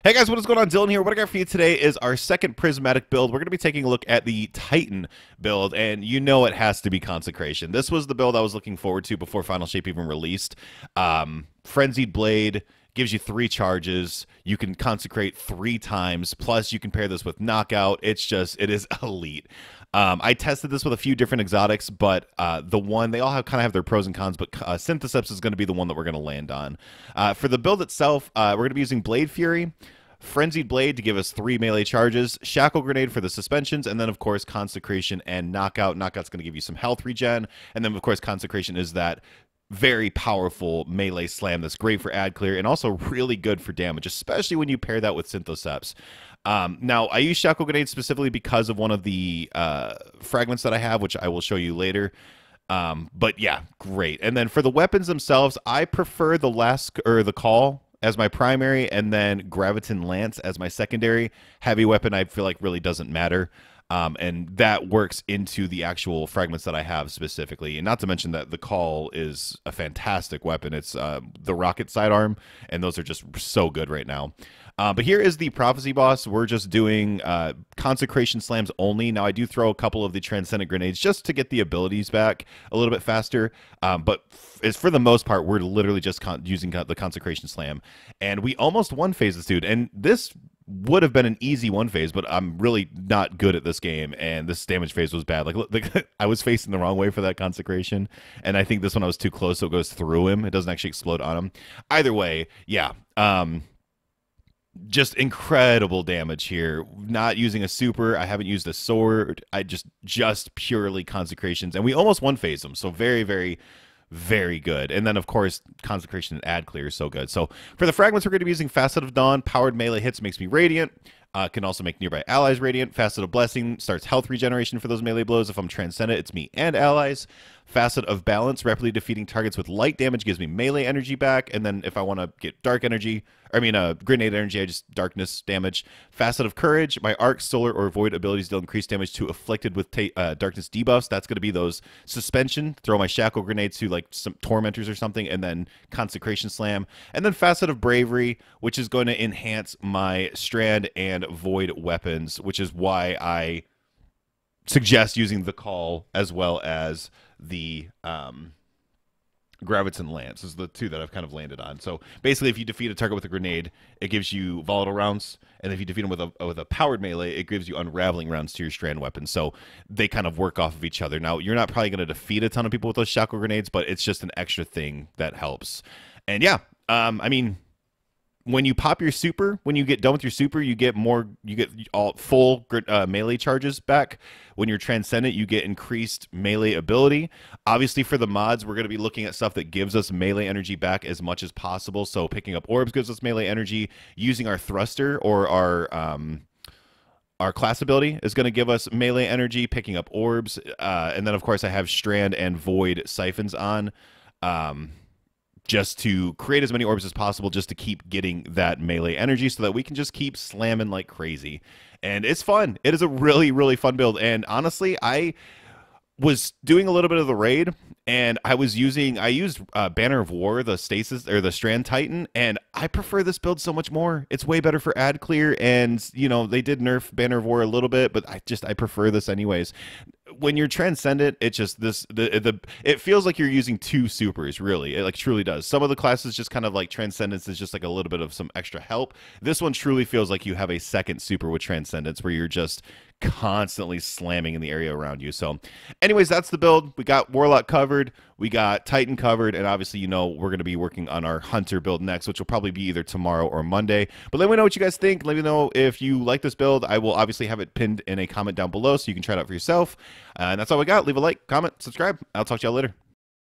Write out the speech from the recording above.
Hey guys, what is going on? Dylan here. What I got for you today is our second Prismatic build. We're going to be taking a look at the Titan build, and you know it has to be Consecration. This was the build I was looking forward to before Final Shape even released. Frenzied Blade gives you 3 charges. You can consecrate 3 times, plus you can pair this with Knockout. It is elite. I tested this with a few different exotics, but they all kind of have their pros and cons, but Syntheseps is going to be the one that we're going to land on. For the build itself, we're going to be using Blade Fury, Frenzied Blade to give us 3 melee charges, Shackle Grenade for the suspensions, and then, of course, Consecration and Knockout. Knockout's going to give you some health regen, and then, of course, Consecration is that very powerful melee slam that's great for ad clear and also really good for damage, especially when you pair that with Synthoceps. Now, I use Shackle Grenade specifically because of one of the fragments that I have, which I will show you later. But yeah, great. And then for the weapons themselves, I prefer the Call as my primary, and then Graviton Lance as my secondary. Heavy weapon I feel like really doesn't matter. And that works into the actual fragments that I have specifically. And not to mention that the Call is a fantastic weapon. It's the rocket sidearm, and those are just so good right now. But here is the Prophecy boss. We're just doing Consecration slams only. Now, I do throw a couple of the Transcendent Grenades just to get the abilities back a little bit faster. But for the most part, we're literally just using the Consecration slam. And we almost one-phase this dude. And this would have been an easy one phase, but I'm really not good at this game, and this damage phase was bad. Like I was facing the wrong way for that Consecration, and I think this one I was too close, so it goes through him. It doesn't actually explode on him. Either way, yeah. Just incredible damage here. Not using a super. I haven't used a sword. I just purely Consecrations, and we almost one phase them. So very, very, very good. And then, of course, Consecration and Ad Clear is so good. So for the fragments, we're going to be using Facet of Dawn. Powered melee hits makes me radiant. Can also make nearby allies radiant. Facet of Blessing starts health regeneration for those melee blows. If I'm Transcendent, it's me and allies. Facet of Balance, rapidly defeating targets with light damage gives me melee energy back. And then if I want to get dark energy, grenade energy, I just darkness damage. Facet of Courage, my arc, solar, or void abilities deal increased damage to afflicted with darkness debuffs. That's going to be those suspension. Throw my shackle grenade to like some tormentors or something, and then Consecration slam. And then Facet of Bravery, which is going to enhance my strand and void weapons, which is why I suggest using the Call as well as the Graviton Lance. Those are the 2 that I've kind of landed on. So basically, if you defeat a target with a grenade, it gives you volatile rounds, and if you defeat them with a powered melee, it gives you unraveling rounds to your strand weapon. So they kind of work off of each other. Now, you're not probably going to defeat a ton of people with those shackle grenades, but it's just an extra thing that helps. And yeah, I mean, when you pop your super, when you get done with your super, you get all full melee charges back. When you're Transcendent, you get increased melee ability. Obviously, for the mods, we're going to be looking at stuff that gives us melee energy back as much as possible. So picking up orbs gives us melee energy. Using our thruster or our class ability is going to give us melee energy, picking up orbs. And then, of course, I have Strand and Void siphons on. Just to create as many orbs as possible, just to keep getting that melee energy so that we can just keep slamming like crazy. And it's fun. It is a really, really fun build. And honestly, I was doing a little bit of the raid, and I used Banner of War, the Stasis or the Strand Titan, and I prefer this build so much more. It's way better for ad clear, and you know, they did nerf Banner of War a little bit, but I prefer this anyways. When you're Transcendent, it just it feels like you're using 2 supers, really. It like truly does. Some of the classes just kind of like Transcendence is just like a little bit of some extra help. This one truly feels like you have a second super with Transcendence, where you're just constantly slamming in the area around you. So anyways, that's the build. We got Warlock covered, we got Titan covered, and obviously, you know, we're going to be working on our Hunter build next, which will probably be either tomorrow or Monday. But let me know what you guys think. Let me know if you like this build. I will obviously have it pinned in a comment down below so you can try it out for yourself. And that's all we got. Leave a like, comment, subscribe. I'll talk to y'all later.